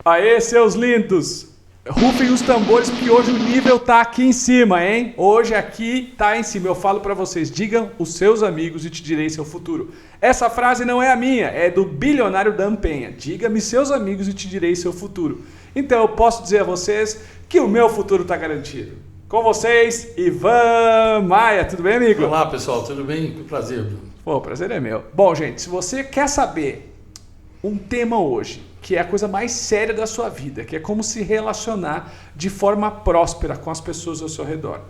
Aê, seus lindos! Rufem os tambores, porque hoje o nível tá aqui em cima, hein? Hoje aqui tá em cima. Eu falo para vocês, digam os seus amigos e te direi seu futuro. Essa frase não é a minha, é do bilionário Dan Penha. Diga-me seus amigos e te direi seu futuro. Então eu posso dizer a vocês que o meu futuro tá garantido. Com vocês, Ivan Maia. Tudo bem, amigo? Olá, pessoal. Tudo bem? Que prazer, Bruno. Pô, o prazer é meu. Bom, gente, se você quer saber um tema hoje, que é a coisa mais séria da sua vida, que é como se relacionar de forma próspera com as pessoas ao seu redor.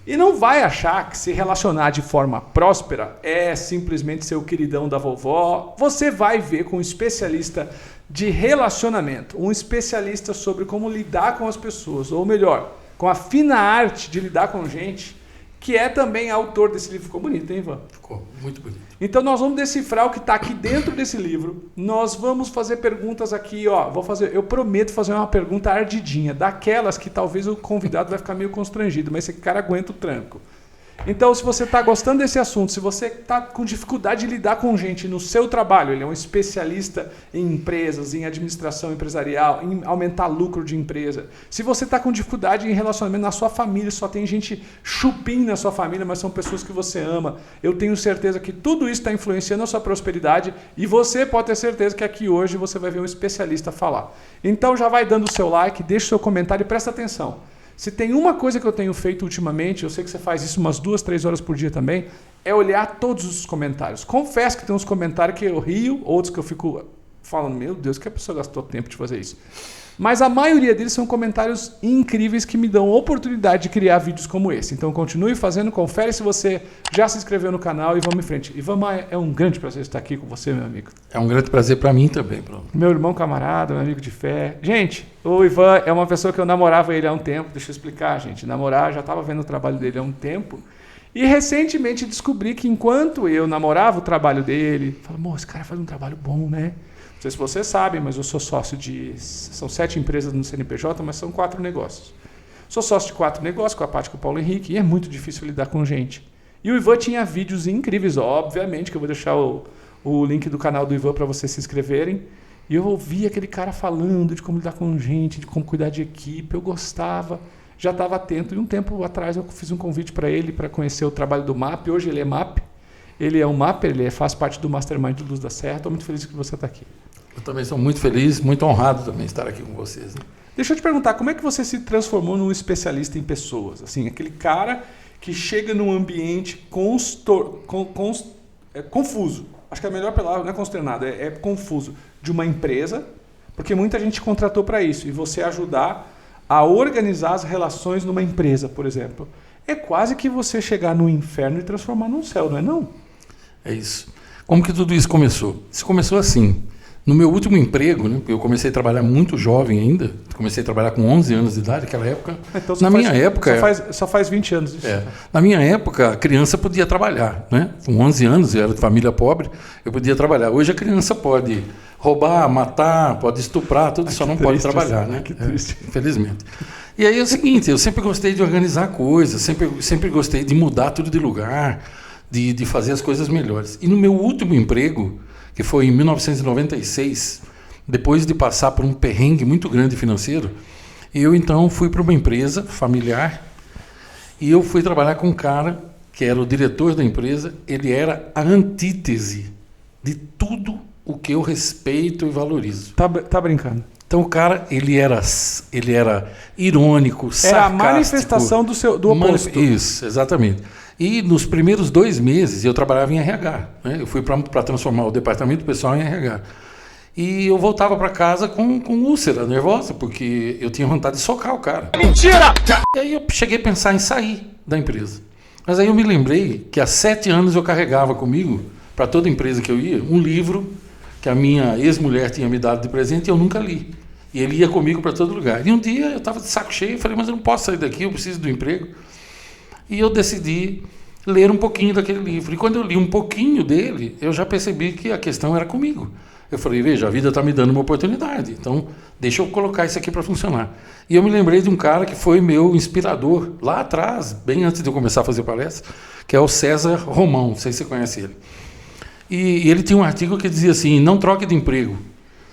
E não vai achar que se relacionar de forma próspera é simplesmente ser o queridão da vovó. Você vai ver com um especialista de relacionamento, um especialista sobre como lidar com as pessoas, ou melhor, com a fina arte de lidar com gente, que é também autor desse livro. Ficou bonito, hein, Ivan? Ficou muito bonito. Então nós vamos decifrar o que está aqui dentro desse livro. Nós vamos fazer perguntas aqui, ó. Eu prometo fazer uma pergunta ardidinha, daquelas que talvez o convidado vai ficar meio constrangido, mas esse cara aguenta o tranco. Então, se você está gostando desse assunto, se você está com dificuldade de lidar com gente no seu trabalho, ele é um especialista em empresas, em administração empresarial, em aumentar lucro de empresa. Se você está com dificuldade em relacionamento na sua família, só tem gente chupim na sua família, mas são pessoas que você ama, eu tenho certeza que tudo isso está influenciando a sua prosperidade e você pode ter certeza que aqui hoje você vai ver um especialista falar. Então já vai dando o seu like, deixa o seu comentário e presta atenção. Se tem uma coisa que eu tenho feito ultimamente, eu sei que você faz isso umas 2, 3 horas por dia também, é olhar todos os comentários. Confesso que tem uns comentários que eu rio, outros que eu fico falando, meu Deus, que a pessoa gastou tempo de fazer isso. Mas a maioria deles são comentários incríveis que me dão oportunidade de criar vídeos como esse. Então continue fazendo, confere se você já se inscreveu no canal e vamos em frente. Ivan Maia, é um grande prazer estar aqui com você, meu amigo. É um grande prazer para mim também, Bruno. Meu irmão camarada, meu amigo de fé. Gente, o Ivan é uma pessoa que eu namorava ele há um tempo. Deixa eu explicar, gente. Namorar, já estava vendo o trabalho dele há um tempo. E recentemente descobri que enquanto eu namorava o trabalho dele, falei, amor, esse cara faz um trabalho bom, né? Não sei se vocês sabem, mas eu sou sócio de... São 7 empresas no CNPJ, mas são 4 negócios. Sou sócio de 4 negócios com a Paty e com o Paulo Henrique, e é muito difícil lidar com gente. E o Ivan tinha vídeos incríveis, obviamente, que eu vou deixar o link do canal do Ivan para vocês se inscreverem. E eu ouvi aquele cara falando de como lidar com gente, de como cuidar de equipe, eu gostava, já estava atento. E um tempo atrás eu fiz um convite para ele para conhecer o trabalho do MAP, hoje ele é MAP. Ele é um mapper, ele faz parte do Mastermind do Luz da Serra. Estou muito feliz que você está aqui. Eu também sou muito feliz, muito honrado também estar aqui com vocês. Né? Deixa eu te perguntar, como é que você se transformou num especialista em pessoas? Assim, aquele cara que chega num ambiente confuso. Acho que a melhor palavra não é consternado, é confuso. De uma empresa, porque muita gente contratou para isso. E você ajudar a organizar as relações numa empresa, por exemplo. É quase que você chegar no inferno e transformar num céu, não é não? É isso. Como que tudo isso começou? Isso começou assim. No meu último emprego, né, eu comecei a trabalhar muito jovem ainda. Comecei a trabalhar com 11 anos de idade, naquela época. Então, minha época... Só faz 20 anos isso. Na minha época, a criança podia trabalhar. Né? Com 11 anos, eu era de família pobre, eu podia trabalhar. Hoje a criança pode roubar, matar, pode estuprar, tudo, só não pode trabalhar. Né? Que triste. Infelizmente. E aí é o seguinte, eu sempre gostei de organizar coisas, sempre gostei de mudar tudo de lugar, de fazer as coisas melhores. E no meu último emprego, que foi em 1996, depois de passar por um perrengue muito grande financeiro, eu então fui para uma empresa familiar e eu fui trabalhar com um cara que era o diretor da empresa. Ele era a antítese de tudo o que eu respeito e valorizo. Tá brincando? Então o cara, ele era irônico, sarcástico. Era a manifestação do oposto. Isso, exatamente. E nos primeiros 2 meses eu trabalhava em RH. Né? Eu fui para transformar o departamento pessoal em RH. E eu voltava para casa com úlcera nervosa, porque eu tinha vontade de socar o cara. Mentira! E aí eu cheguei a pensar em sair da empresa. Mas aí eu me lembrei que há 7 anos eu carregava comigo, para toda empresa que eu ia, um livro que a minha ex-mulher tinha me dado de presente e eu nunca li. E ele ia comigo para todo lugar. E um dia eu estava de saco cheio e falei, mas eu não posso sair daqui, eu preciso do emprego. E eu decidi ler um pouquinho daquele livro. E quando eu li um pouquinho dele, eu já percebi que a questão era comigo. Eu falei, veja, a vida está me dando uma oportunidade, então deixa eu colocar isso aqui para funcionar. E eu me lembrei de um cara que foi meu inspirador lá atrás, bem antes de eu começar a fazer palestra, que é o César Romão, não sei se você conhece ele. E ele tinha um artigo que dizia assim, não troque de emprego,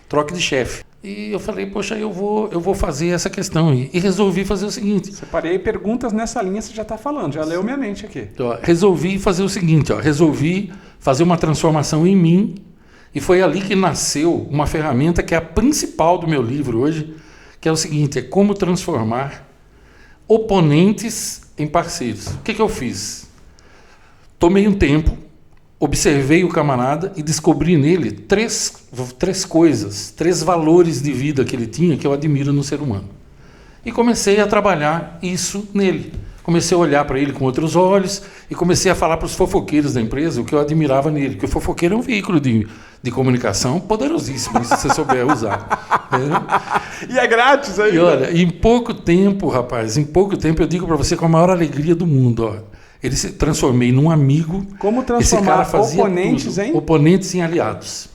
troque de chefe. E eu falei, poxa, eu vou fazer essa questão. E resolvi fazer o seguinte. Separei perguntas nessa linha, você já está falando, já leu minha mente aqui. Então, resolvi fazer o seguinte, resolvi fazer uma transformação em mim, e foi ali que nasceu uma ferramenta que é a principal do meu livro hoje, que é o seguinte, é como transformar oponentes em parceiros. O que eu fiz? Tomei um tempo, observei o camarada e descobri nele três coisas, 3 valores de vida que ele tinha que eu admiro no ser humano. E comecei a trabalhar isso nele. Comecei a olhar para ele com outros olhos e comecei a falar para os fofoqueiros da empresa o que eu admirava nele. Porque o fofoqueiro é um veículo de comunicação poderosíssimo, se você souber usar. E é grátis aí. E olha, em pouco tempo, rapaz, eu digo para você com a maior alegria do mundo, ele se transformei num amigo. Como transformar oponentes em aliados.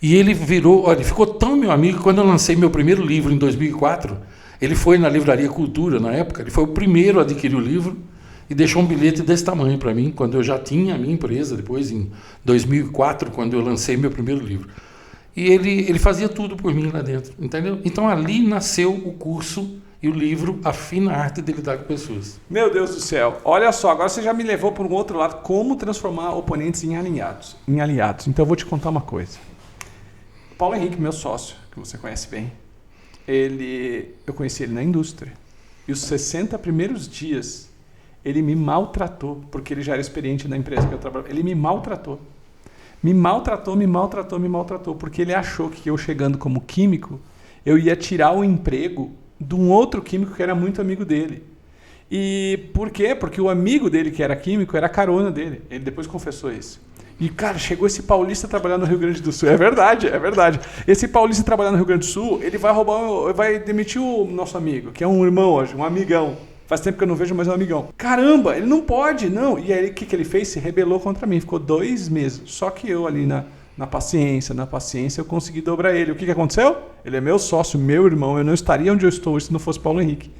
E ele ele ficou tão meu amigo que quando eu lancei meu primeiro livro em 2004, ele foi na Livraria Cultura, na época, ele foi o primeiro a adquirir o livro e deixou um bilhete desse tamanho para mim, quando eu já tinha a minha empresa, depois em 2004, quando eu lancei meu primeiro livro. E ele fazia tudo por mim lá dentro, entendeu? Então ali nasceu o curso e o livro A Fina Arte de Lidar com Pessoas. Meu Deus do céu. Olha só, agora você já me levou para um outro lado, como transformar oponentes em aliados. Então eu vou te contar uma coisa. Paulo Henrique, meu sócio, que você conhece bem, eu conheci ele na indústria. E os 60 primeiros dias, ele me maltratou, porque ele já era experiente na empresa que eu trabalhava. Ele me maltratou. Me maltratou, porque ele achou que eu chegando como químico, eu ia tirar o emprego de um outro químico que era muito amigo dele. E por quê? Porque o amigo dele que era químico era a carona dele. Ele depois confessou isso. E, cara, chegou esse paulista trabalhando no Rio Grande do Sul. É verdade. Esse paulista trabalhando no Rio Grande do Sul, ele vai demitir o nosso amigo, que é um irmão hoje, um amigão. Faz tempo que eu não vejo, mas é um amigão. Caramba, ele não pode, não. E aí, o que ele fez? Se rebelou contra mim. Ficou 2 meses. Só que eu ali na paciência, eu consegui dobrar ele. O que aconteceu? Ele é meu sócio, meu irmão. Eu não estaria onde eu estou se não fosse Paulo Henrique.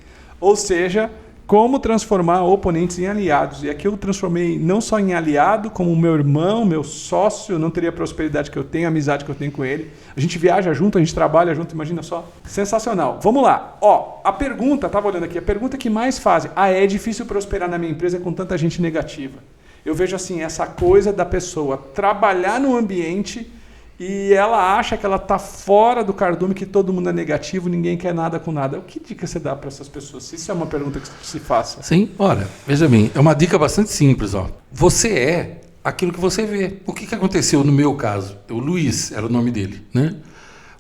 Ou seja, como transformar oponentes em aliados. E aqui eu transformei não só em aliado, como meu irmão, meu sócio. Eu não teria a prosperidade que eu tenho, a amizade que eu tenho com ele. A gente viaja junto, a gente trabalha junto, imagina só. Sensacional. Vamos lá. A pergunta, estava olhando aqui, a pergunta que mais fazem. É difícil prosperar na minha empresa com tanta gente negativa. Eu vejo assim, essa coisa da pessoa trabalhar no ambiente e ela acha que ela está fora do cardume, que todo mundo é negativo, ninguém quer nada com nada. O que dica você dá para essas pessoas? Se isso é uma pergunta que se faça. Sim, olha, veja bem, é uma dica bastante simples. Você é aquilo que você vê. O que aconteceu no meu caso? O Luiz era o nome dele, né?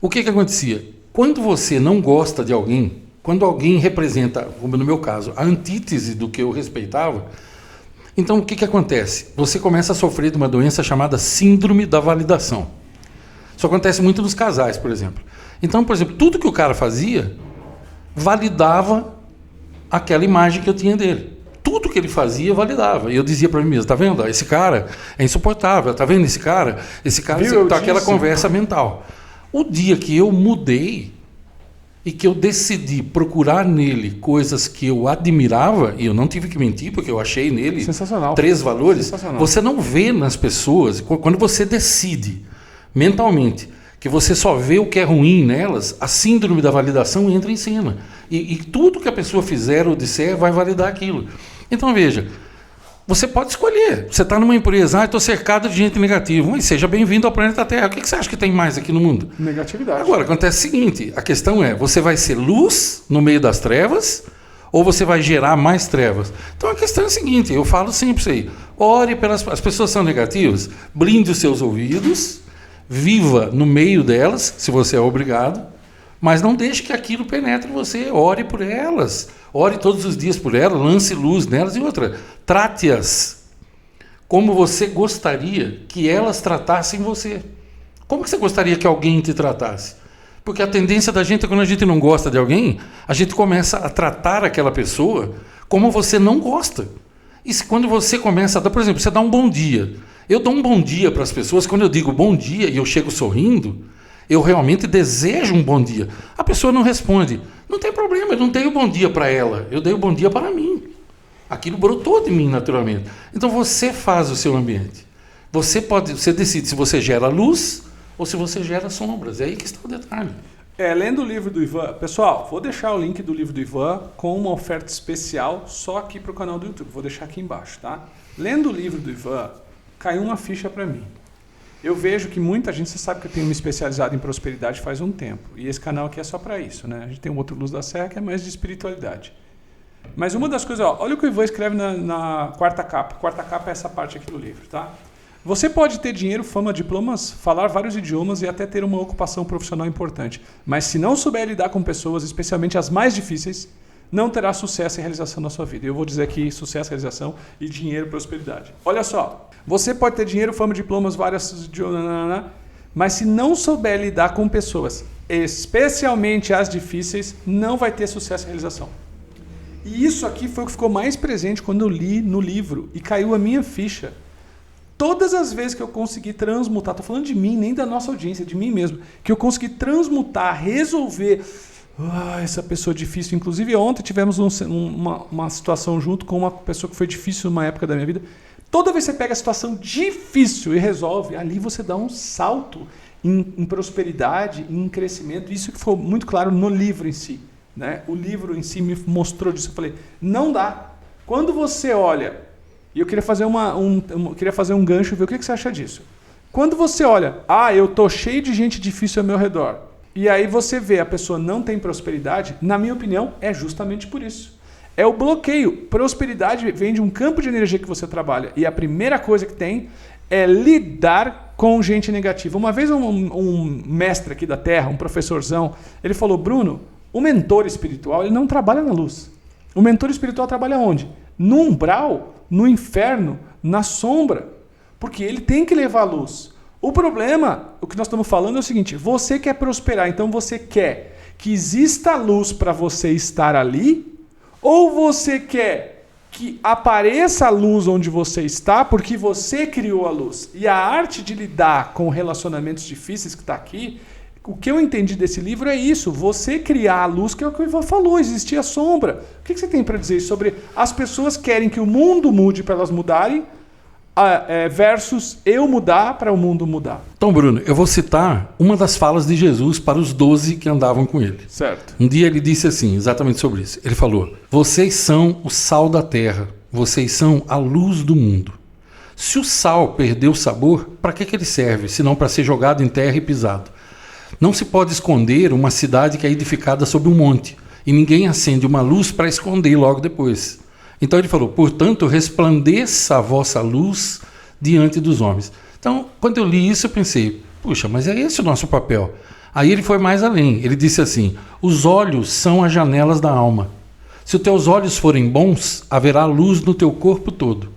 O que acontecia? Quando você não gosta de alguém, quando alguém representa, como no meu caso, a antítese do que eu respeitava, então o que acontece? Você começa a sofrer de uma doença chamada síndrome da validação. Isso acontece muito nos casais, por exemplo. Então, por exemplo, tudo que o cara fazia validava aquela imagem que eu tinha dele. Tudo que ele fazia validava. E eu dizia para mim mesmo, tá vendo? Esse cara é insuportável, tá vendo esse cara? Tá aquela conversa mental. O dia que eu mudei e que eu decidi procurar nele coisas que eu admirava, e eu não tive que mentir, porque eu achei nele 3 valores, você não vê nas pessoas, quando você decide mentalmente que você só vê o que é ruim nelas, a síndrome da validação entra em cena. E tudo que a pessoa fizer ou disser vai validar aquilo. Então, veja, você pode escolher. Você está numa empresa, estou cercado de gente negativa. Mas seja bem-vindo ao planeta Terra. O que você acha que tem mais aqui no mundo? Negatividade. Agora, acontece o seguinte, a questão é, você vai ser luz no meio das trevas ou você vai gerar mais trevas? Então, a questão é a seguinte, eu falo sempre isso aí. Ore pelas... As pessoas são negativas, blinde os seus ouvidos, viva no meio delas, se você é obrigado, mas não deixe que aquilo penetre você. Ore por elas. Ore todos os dias por elas, lance luz nelas. E outra, trate-as como você gostaria que elas tratassem você. Como que você gostaria que alguém te tratasse? Porque a tendência da gente é, quando a gente não gosta de alguém, a gente começa a tratar aquela pessoa como você não gosta. E quando você começa a dar, por exemplo, você dá um bom dia. Eu dou um bom dia para as pessoas, quando eu digo bom dia e eu chego sorrindo, eu realmente desejo um bom dia. A pessoa não responde. Não tem problema, eu não dei o bom dia para ela, eu dei o bom dia para mim. Aquilo brotou de mim naturalmente. Então você faz o seu ambiente. Você decide se você gera luz ou se você gera sombras. É aí que está o detalhe. Lendo o livro do Ivan... Pessoal, vou deixar o link do livro do Ivan com uma oferta especial só aqui para o canal do YouTube. Vou deixar aqui embaixo, tá? Lendo o livro do Ivan, caiu uma ficha para mim. Eu vejo que muita gente... Você sabe que eu tenho me especializado em prosperidade faz um tempo. E esse canal aqui é só para isso, né? A gente tem um outro Luz da Serra que é mais de espiritualidade. Mas uma das coisas... olha o que o Ivan escreve na quarta capa. A quarta capa é essa parte aqui do livro, tá? Você pode ter dinheiro, fama, diplomas, falar vários idiomas e até ter uma ocupação profissional importante. Mas se não souber lidar com pessoas, especialmente as mais difíceis, não terá sucesso e realização na sua vida. Eu vou dizer aqui sucesso, realização e dinheiro, prosperidade. Olha só, você pode ter dinheiro, fama, diplomas, várias idiomas, mas se não souber lidar com pessoas, especialmente as difíceis, não vai ter sucesso e realização. E isso aqui foi o que ficou mais presente quando eu li no livro e caiu a minha ficha. Todas as vezes que eu consegui transmutar, estou falando de mim, nem da nossa audiência, de mim mesmo, que eu consegui transmutar, resolver essa pessoa difícil. Inclusive ontem tivemos uma situação junto com uma pessoa que foi difícil numa época da minha vida. Toda vez que você pega a situação difícil e resolve, ali você dá um salto em prosperidade, em crescimento. Isso que ficou muito claro no livro em si, né? O livro em si me mostrou disso. Eu falei, não dá. Quando você olha... E eu queria fazer um gancho e ver o que você acha disso. Quando você olha, eu tô cheio de gente difícil ao meu redor, e aí você vê a pessoa não tem prosperidade, na minha opinião, é justamente por isso. É o bloqueio. Prosperidade vem de um campo de energia que você trabalha. E a primeira coisa que tem é lidar com gente negativa. Uma vez um mestre aqui da Terra, um professorzão, ele falou, Bruno, o mentor espiritual ele não trabalha na luz. O mentor espiritual trabalha onde? No umbral, no inferno, na sombra, porque ele tem que levar a luz. O problema, o que nós estamos falando é o seguinte, você quer prosperar, então você quer que exista luz para você estar ali, ou você quer que apareça a luz onde você está, porque você criou a luz. E a arte de lidar com relacionamentos difíceis que está aqui, o que eu entendi desse livro é isso, você criar a luz, que é o que o Ivan falou, existia a sombra. O que você tem para dizer sobre as pessoas querem que o mundo mude para elas mudarem, versus eu mudar para o mundo mudar? Então, Bruno, eu vou citar uma das falas de Jesus para os 12 que andavam com ele. Certo. Um dia ele disse assim, exatamente sobre isso. Ele falou, vocês são o sal da terra, vocês são a luz do mundo. Se o sal perdeu o sabor, para que ele serve, senão para ser jogado em terra e pisado? Não se pode esconder uma cidade que é edificada sobre um monte, e ninguém acende uma luz para esconder logo depois. Então ele falou, portanto, resplandeça a vossa luz diante dos homens. Então, quando eu li isso, eu pensei, puxa, mas é esse o nosso papel. Aí ele foi mais além, ele disse assim, os olhos são as janelas da alma. Se os teus olhos forem bons, haverá luz no teu corpo todo.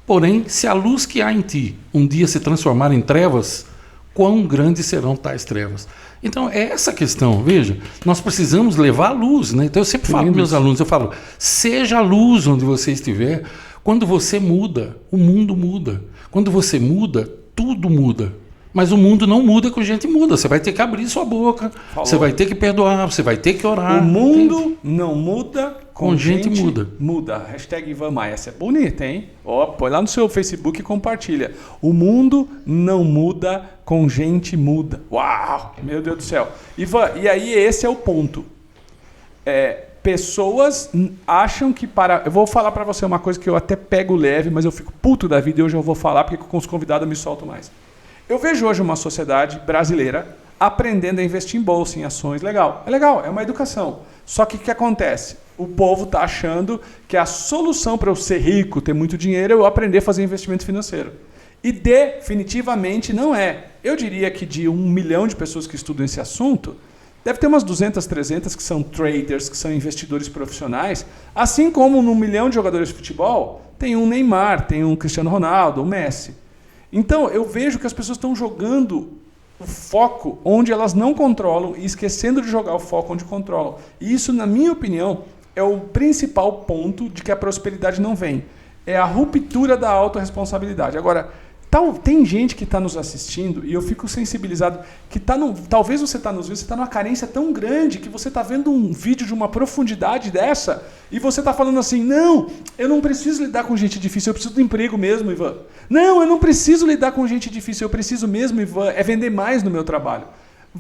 Porém, se a luz que há em ti um dia se transformar em trevas, quão grandes serão tais trevas? Então, é essa a questão, veja, nós precisamos levar a luz, né? Então, eu sempre falo para meus alunos, eu falo, seja a luz onde você estiver, quando você muda, o mundo muda. Quando você muda, tudo muda. Mas o mundo não muda com gente muda, você vai ter que abrir sua boca, você vai ter que perdoar, você vai ter que orar. O mundo não muda com gente muda. Muda. Hashtag Ivan Maia. Essa é bonita, hein? Põe lá no seu Facebook e compartilha. O mundo não muda com gente muda. Uau! Meu Deus do céu. Ivan, e aí esse é o ponto. Pessoas acham que Eu vou falar para você uma coisa que eu até pego leve, mas eu fico puto da vida e hoje eu vou falar porque com os convidados eu me solto mais. Eu vejo hoje uma sociedade brasileira aprendendo a investir em bolsa, em ações. Legal. É legal, é uma educação. Só que o que acontece? O povo está achando que a solução para eu ser rico, ter muito dinheiro, é eu aprender a fazer investimento financeiro. E definitivamente não é. Eu diria que de 1 milhão de pessoas que estudam esse assunto, deve ter umas 200, 300 que são traders, que são investidores profissionais, assim como no 1 milhão de jogadores de futebol, tem um Neymar, tem um Cristiano Ronaldo, um Messi. Então, eu vejo que as pessoas estão jogando o foco onde elas não controlam e esquecendo de jogar o foco onde controlam. E isso, na minha opinião, é o principal ponto de que a prosperidade não vem. É a ruptura da autorresponsabilidade. Agora, tem gente que está nos assistindo e eu fico sensibilizado que talvez você está nos vendo, você está numa carência tão grande que você está vendo um vídeo de uma profundidade dessa e você está falando assim, não, eu não preciso lidar com gente difícil, eu preciso do emprego mesmo, Ivan. Não, eu não preciso lidar com gente difícil, eu preciso mesmo, Ivan, é vender mais no meu trabalho.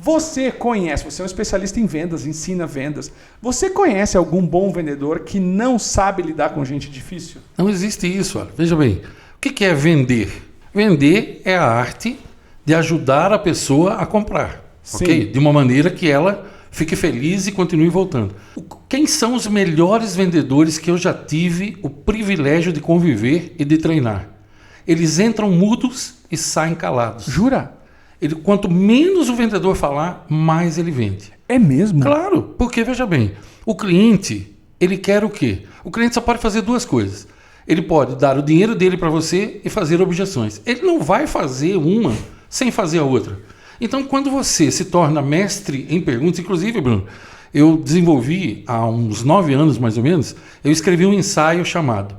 Você conhece, você é um especialista em vendas, ensina vendas. Você conhece algum bom vendedor que não sabe lidar com gente difícil? Não existe isso. Olha. Veja bem, o que é vender? Vender é a arte de ajudar a pessoa a comprar, ok? De uma maneira que ela fique feliz e continue voltando. Quem são os melhores vendedores que eu já tive o privilégio de conviver e de treinar? Eles entram mudos e saem calados. Jura? Quanto menos o vendedor falar, mais ele vende. É mesmo? Claro, porque veja bem, o cliente, ele quer o quê? O cliente só pode fazer duas coisas. Ele pode dar o dinheiro dele para você e fazer objeções. Ele não vai fazer uma sem fazer a outra. Então, quando você se torna mestre em perguntas, inclusive, Bruno, eu desenvolvi há uns 9 anos mais ou menos, eu escrevi um ensaio chamado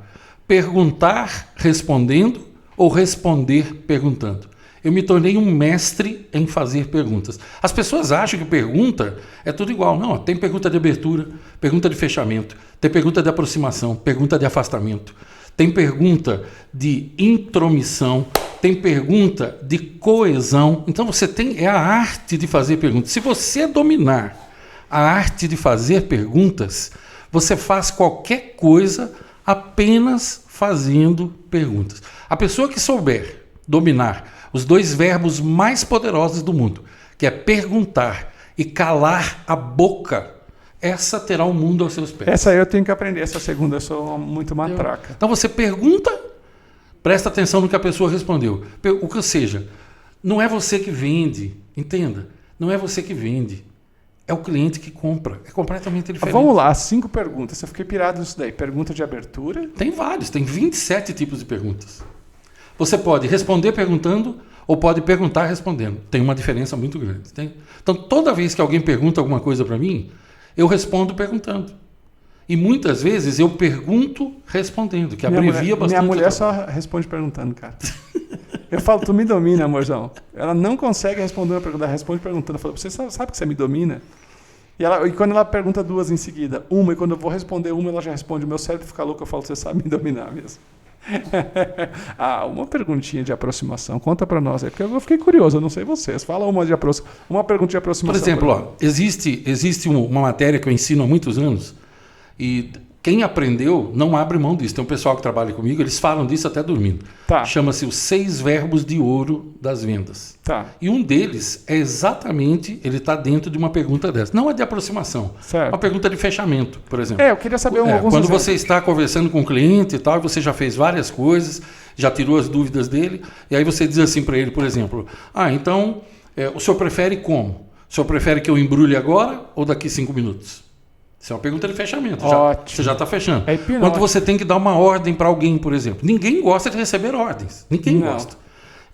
Perguntar Respondendo ou Responder Perguntando. Eu me tornei um mestre em fazer perguntas. As pessoas acham que pergunta é tudo igual. Não, tem pergunta de abertura, pergunta de fechamento, tem pergunta de aproximação, pergunta de afastamento, tem pergunta de intromissão, tem pergunta de coesão. Então você tem a arte de fazer perguntas. Se você dominar a arte de fazer perguntas, você faz qualquer coisa apenas fazendo perguntas. A pessoa que souber dominar os 2 verbos mais poderosos do mundo, que é perguntar e calar a boca, essa terá o mundo aos seus pés. Essa eu tenho que aprender, essa segunda eu sou muito matraca. Então você pergunta, presta atenção no que a pessoa respondeu. Ou seja, não é você que vende, entenda, não é você que vende, é o cliente que compra, é completamente diferente. Vamos lá, 5 perguntas, eu fiquei pirado nisso daí. Pergunta de abertura? Tem vários, tem 27 tipos de perguntas. Você pode responder perguntando ou pode perguntar respondendo. Tem uma diferença muito grande. Então, toda vez que alguém pergunta alguma coisa para mim, eu respondo perguntando. E muitas vezes eu pergunto respondendo, que abrevia bastante. Minha mulher só responde perguntando, cara. Eu falo, tu me domina, amorzão. Ela não consegue responder uma pergunta, ela responde perguntando. Eu falo, você sabe que você me domina? E quando ela pergunta 2 em seguida, e quando eu vou responder uma, ela já responde. O meu cérebro fica louco, eu falo, você sabe me dominar mesmo. Uma perguntinha de aproximação, conta para nós aí, porque eu fiquei curioso, eu não sei vocês. Fala uma pergunta de aproximação. Por exemplo, existe uma matéria que eu ensino há muitos anos e quem aprendeu não abre mão disso. Tem um pessoal que trabalha comigo, eles falam disso até dormindo. Tá. Chama-se os 6 verbos de ouro das vendas. Tá. E um deles é exatamente, ele está dentro de uma pergunta dessa. Não é de aproximação, certo. Uma pergunta de fechamento, por exemplo. Eu queria saber alguns quando exemplos. você está conversando com o cliente e tal, você já fez várias coisas, já tirou as dúvidas dele, e aí você diz assim para ele, por exemplo, então, o senhor prefere como? O senhor prefere que eu embrulhe agora ou daqui 5 minutos? Isso é uma pergunta de fechamento. Você já está fechando. Quando você tem que dar uma ordem para alguém, por exemplo. Ninguém gosta de receber ordens. Ninguém gosta.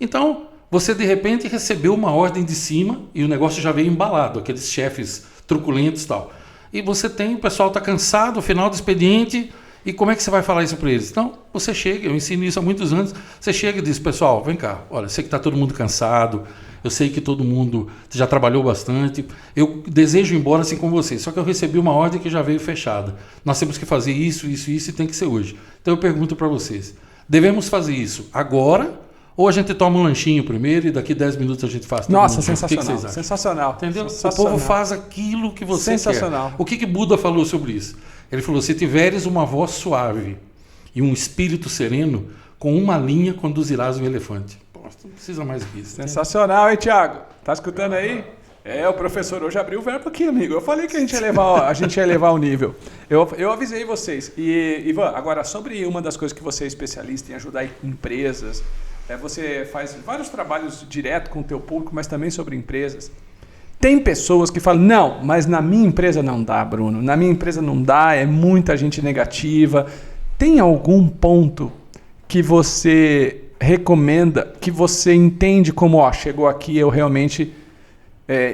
Então, você de repente recebeu uma ordem de cima e o negócio já veio embalado, aqueles chefes truculentos e tal. E o pessoal está cansado, final do expediente, e como é que você vai falar isso para eles? Então, você chega, eu ensino isso há muitos anos, você chega e diz, pessoal, vem cá, olha, sei que está todo mundo cansado, eu sei que todo mundo já trabalhou bastante, eu desejo ir embora assim com vocês, só que eu recebi uma ordem que já veio fechada. Nós temos que fazer isso e tem que ser hoje. Então eu pergunto para vocês, devemos fazer isso agora ou a gente toma um lanchinho primeiro e daqui 10 minutos a gente faz? Nossa, sensacional. O que vocês acham? Sensacional. Entendeu? Sensacional. O povo faz aquilo que você sensacional. quer. O que Buda falou sobre isso? Ele falou, se tiveres uma voz suave e um espírito sereno, com uma linha conduzirás um elefante. Não precisa mais que isso. Sensacional, hein, Thiago? Tá escutando aí? O professor hoje abriu o verbo aqui, amigo. Eu falei que a gente ia elevar o nível. Eu avisei vocês. E, Ivan, agora, sobre uma das coisas que você é especialista em ajudar empresas, você faz vários trabalhos direto com o teu público, mas também sobre empresas. Tem pessoas que falam, não, mas na minha empresa não dá, Bruno. Na minha empresa não dá, é muita gente negativa. Tem algum ponto que você recomenda, que você entende como, chegou aqui, eu realmente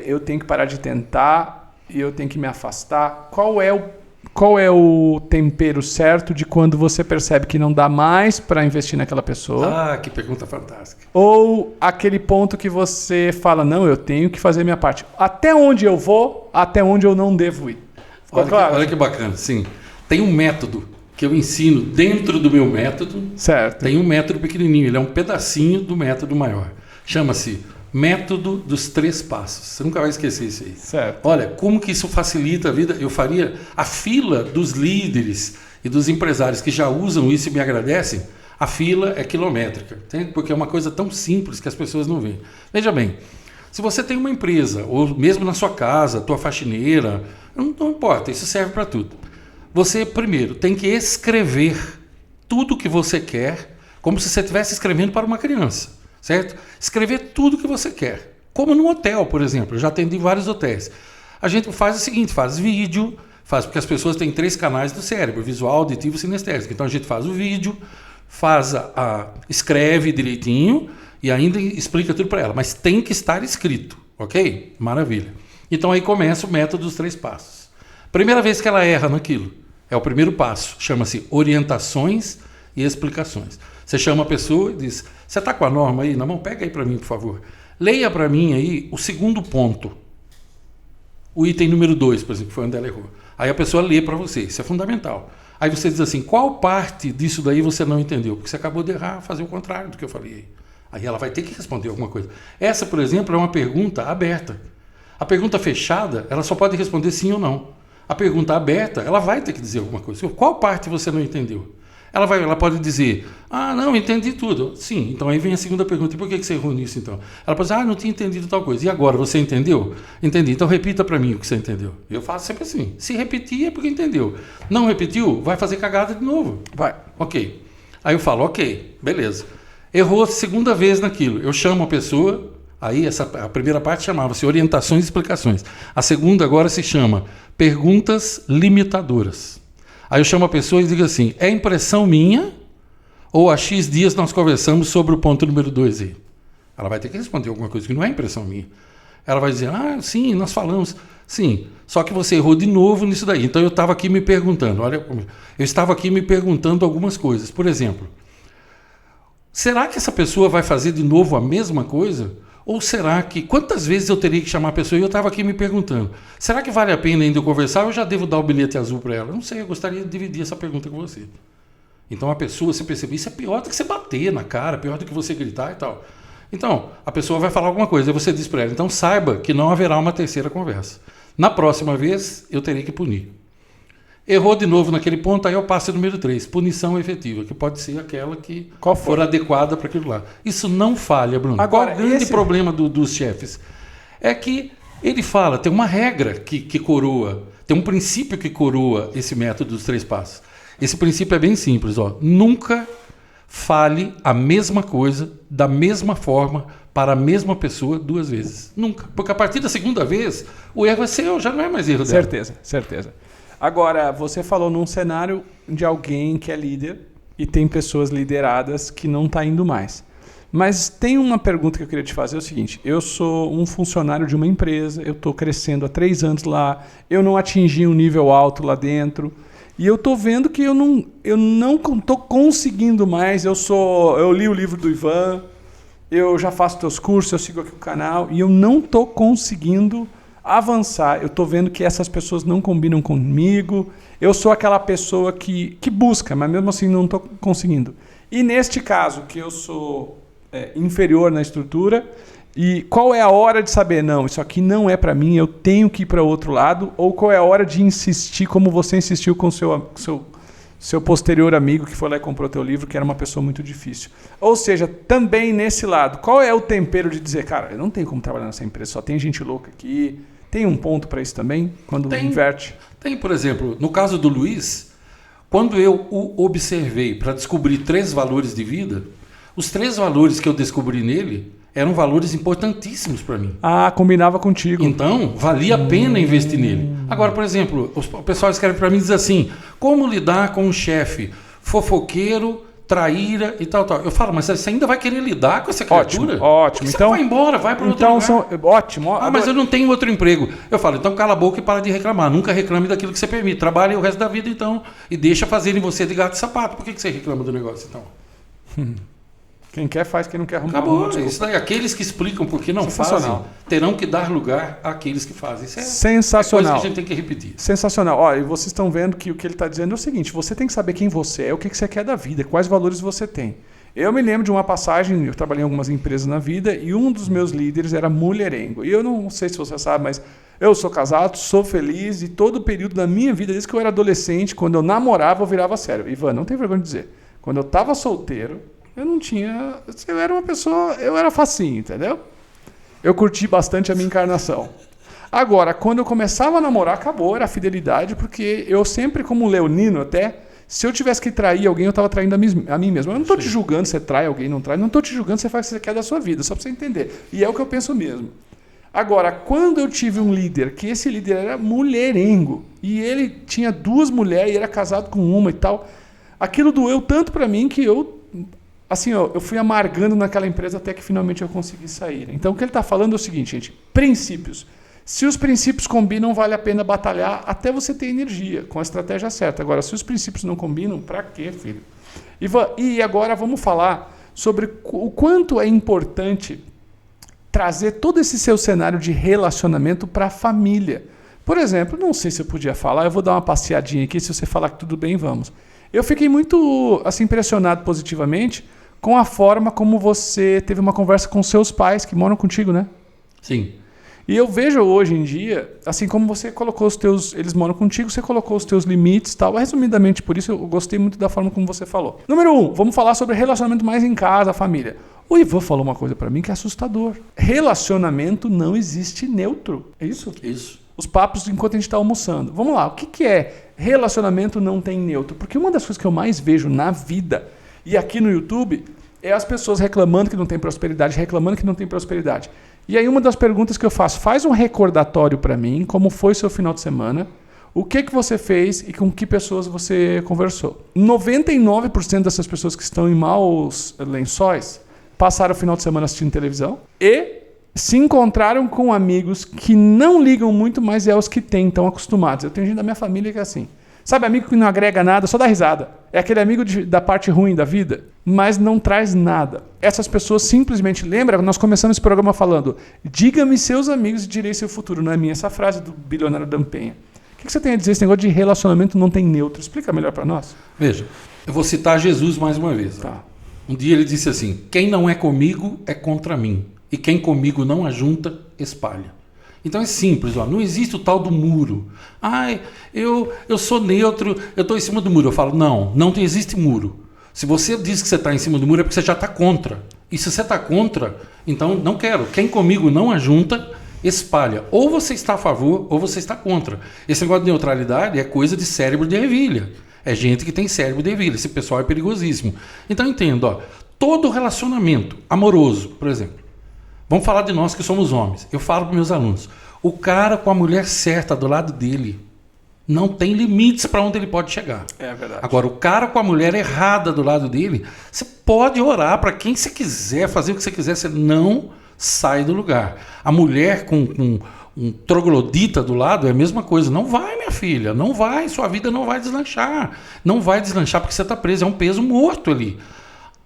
eu tenho que parar de tentar e eu tenho que me afastar? Qual é o tempero certo de quando você percebe que não dá mais para investir naquela pessoa? Que pergunta fantástica. Ou aquele ponto que você fala, não, eu tenho que fazer minha parte. Até onde eu vou, até onde eu não devo ir. Ficou claro? Olha que bacana, sim. Tem um método que eu ensino dentro do meu método. Certo. Tem um método pequenininho, ele é um pedacinho do método maior. Chama-se método dos 3 passos. Você nunca vai esquecer isso aí. Certo. Olha, como que isso facilita a vida. Eu faria a fila dos líderes e dos empresários que já usam isso e me agradecem. A fila é quilométrica, entende? Porque é uma coisa tão simples que as pessoas não veem. Veja bem, se você tem uma empresa, ou mesmo na sua casa, tua faxineira, não importa, isso serve para tudo. Você, primeiro, tem que escrever tudo que você quer, como se você estivesse escrevendo para uma criança, certo? Escrever tudo que você quer. Como num hotel, por exemplo. Eu já atendi vários hotéis. A gente faz o seguinte, faz vídeo, porque as pessoas têm 3 canais do cérebro, visual, auditivo e sinestésico. Então a gente faz o vídeo, escreve direitinho e ainda explica tudo para ela. Mas tem que estar escrito, ok? Maravilha. Então aí começa o método dos 3 passos. Primeira vez que ela erra naquilo, é o primeiro passo. Chama-se orientações e explicações. Você chama a pessoa e diz, você está com a norma aí na mão? Pega aí para mim, por favor. Leia para mim aí o segundo ponto. O item número 2, por exemplo, que foi onde ela errou. Aí a pessoa lê para você, isso é fundamental. Aí você diz assim, qual parte disso daí você não entendeu? Porque você acabou de errar, fazer o contrário do que eu falei. Aí ela vai ter que responder alguma coisa. Essa, por exemplo, é uma pergunta aberta. A pergunta fechada, ela só pode responder sim ou não. A pergunta aberta, ela vai ter que dizer alguma coisa. Qual parte você não entendeu? Ela pode dizer, não, entendi tudo. Sim, então aí vem a segunda pergunta, e por que você errou nisso então? Ela pode dizer, não tinha entendido tal coisa. E agora, você entendeu? Entendi, então repita para mim o que você entendeu. Eu faço sempre assim. Se repetir é porque entendeu. Não repetiu, vai fazer cagada de novo. Vai. Ok. Aí eu falo, ok, beleza. Errou a segunda vez naquilo. Eu chamo a pessoa, aí a primeira parte chamava-se orientações e explicações. A segunda agora se chama perguntas limitadoras. Aí eu chamo a pessoa e digo assim, é impressão minha ou há X dias nós conversamos sobre o ponto número 2 aí? Ela vai ter que responder alguma coisa que não é impressão minha. Ela vai dizer, sim, nós falamos. Sim, só que você errou de novo nisso daí. Então eu estava aqui me perguntando, algumas coisas. Por exemplo, será que essa pessoa vai fazer de novo a mesma coisa? Ou será que, quantas vezes eu teria que chamar a pessoa e eu estava aqui me perguntando, será que vale a pena ainda eu conversar ou eu já devo dar o bilhete azul para ela? Não sei, eu gostaria de dividir essa pergunta com você. Então a pessoa, você percebe, isso é pior do que você bater na cara, pior do que você gritar e tal. Então, a pessoa vai falar alguma coisa, aí você diz para ela, então saiba que não haverá uma terceira conversa. Na próxima vez, eu terei que punir. Errou de novo naquele ponto, aí eu passo o número 3, punição efetiva, que pode ser aquela que for adequada para aquilo lá. Isso não falha, Bruno. Agora, qual o grande problema dos chefes? É que ele fala, tem uma regra que coroa, tem um princípio que coroa esse método dos 3 passos. Esse princípio é bem simples, nunca fale a mesma coisa, da mesma forma, para a mesma pessoa 2 vezes. Nunca. Porque a partir da segunda vez, o erro é seu, já não é mais erro dela. Certeza. Agora, você falou num cenário de alguém que é líder e tem pessoas lideradas que não está indo mais. Mas tem uma pergunta que eu queria te fazer, é o seguinte, eu sou um funcionário de uma empresa, eu estou crescendo há 3 anos lá, eu não atingi um nível alto lá dentro, e eu estou vendo que eu não estou conseguindo mais, eu li o livro do Ivan, eu já faço teus cursos, eu sigo aqui o canal, e eu não estou conseguindo avançar, eu estou vendo que essas pessoas não combinam comigo, eu sou aquela pessoa que busca, mas mesmo assim não estou conseguindo. E neste caso, que eu sou inferior na estrutura, e qual é a hora de saber, não, isso aqui não é para mim, eu tenho que ir para outro lado, ou qual é a hora de insistir, como você insistiu com o seu posterior amigo que foi lá e comprou teu livro, que era uma pessoa muito difícil. Ou seja, também nesse lado, qual é o tempero de dizer, cara, eu não tenho como trabalhar nessa empresa, só tem gente louca aqui. Tem um ponto para isso também, quando inverte? Tem, por exemplo, no caso do Luiz, quando eu o observei para descobrir 3 valores de vida, os 3 valores que eu descobri nele eram valores importantíssimos para mim. Combinava contigo. Então, valia a pena investir nele. Agora, por exemplo, o pessoal escreve para mim e diz assim, como lidar com um chefe fofoqueiro, traíra e tal. Eu falo, mas você ainda vai querer lidar com essa criatura? Ótimo. Então, você vai embora, vai para outro lugar. Ótimo. Mas eu não tenho outro emprego. Eu falo, então cala a boca e para de reclamar. Nunca reclame daquilo que você permite. Trabalhe o resto da vida, então, e deixa fazerem você de gato e sapato. Por que você reclama do negócio, então? Quem quer faz, quem não quer arrumar. Acabou. Isso daí, aqueles que explicam por que não fazem, terão que dar lugar àqueles que fazem. Isso é sensacional. Coisa que a gente tem que repetir. Sensacional. Olha, e vocês estão vendo que o que ele está dizendo é o seguinte, você tem que saber quem você é, o que você quer da vida, quais valores você tem. Eu me lembro de uma passagem, eu trabalhei em algumas empresas na vida e um dos meus líderes era mulherengo. E eu não sei se você sabe, mas eu sou casado, sou feliz e todo o período da minha vida, desde que eu era adolescente, quando eu namorava, eu virava sério. Ivan, não tem vergonha de dizer. Quando eu estava solteiro, eu não tinha... Eu era uma pessoa... Eu era facinho, entendeu? Eu curti bastante a minha encarnação. Agora, quando eu começava a namorar, acabou, era a fidelidade, porque eu sempre, como leonino até, se eu tivesse que trair alguém, eu estava traindo a mim mesmo. Eu não estou te julgando se você trai alguém, não trai. Não estou te julgando se você faz o que você quer da sua vida, só para você entender. E é o que eu penso mesmo. Agora, quando eu tive um líder, que esse líder era mulherengo, e ele tinha 2 mulheres e era casado com uma e tal, aquilo doeu tanto para mim que eu fui amargando naquela empresa até que finalmente eu consegui sair. Então, o que ele está falando é o seguinte, gente, princípios. Se os princípios combinam, vale a pena batalhar até você ter energia, com a estratégia certa. Agora, se os princípios não combinam, para quê, filho? E agora vamos falar sobre o quanto é importante trazer todo esse seu cenário de relacionamento para a família. Por exemplo, não sei se eu podia falar, eu vou dar uma passeadinha aqui, se você falar que tudo bem, vamos. Eu fiquei muito impressionado positivamente com a forma como você teve uma conversa com seus pais, que moram contigo, né? Sim. E eu vejo hoje em dia, assim como você colocou os teus... Eles moram contigo, você colocou os teus limites e tal. Resumidamente, por isso eu gostei muito da forma como você falou. Número 1, vamos falar sobre relacionamento mais em casa, família. O Ivan falou uma coisa para mim que é assustador. Relacionamento não existe neutro. É isso? Isso. Os papos enquanto a gente está almoçando. Vamos lá, o que é relacionamento não tem neutro? Porque uma das coisas que eu mais vejo na vida, e aqui no YouTube, é as pessoas reclamando que não tem prosperidade, reclamando que não tem prosperidade. E aí uma das perguntas que eu faço, faz um recordatório para mim, como foi seu final de semana, o que você fez e com que pessoas você conversou. 99% dessas pessoas que estão em maus lençóis passaram o final de semana assistindo televisão e se encontraram com amigos que não ligam muito, mas é os que têm, estão acostumados. Eu tenho gente da minha família que é assim. Sabe, amigo que não agrega nada, só dá risada. É aquele amigo da parte ruim da vida, mas não traz nada. Essas pessoas simplesmente... Lembra, nós começamos esse programa falando diga-me seus amigos e direi seu futuro. Não é minha essa frase do bilionário Dan Penha. O que você tem a dizer? Esse negócio de relacionamento não tem neutro. Explica melhor para nós. Veja, eu vou citar Jesus mais uma vez. Tá. Um dia ele disse assim, quem não é comigo é contra mim. E quem comigo não ajunta, espalha. Então é simples, ó, não existe o tal do muro. Eu sou neutro, eu estou em cima do muro. Eu falo, não existe muro. Se você diz que você está em cima do muro é porque você já está contra. E se você está contra, então não quero. Quem comigo não ajunta, espalha. Ou você está a favor, ou você está contra. Esse negócio de neutralidade é coisa de cérebro de ervilha. É gente que tem cérebro de ervilha. Esse pessoal é perigosíssimo. Então entendo, ó, todo relacionamento amoroso, por exemplo. Vamos falar de nós que somos homens. Eu falo para meus alunos, o cara com a mulher certa do lado dele não tem limites para onde ele pode chegar. É verdade. Agora, o cara com a mulher errada do lado dele, você pode orar para quem você quiser, fazer o que você quiser, você não sai do lugar. A mulher com um troglodita do lado é a mesma coisa. Não vai, minha filha, não vai, sua vida não vai deslanchar. Não vai deslanchar porque você está preso, é um peso morto ali.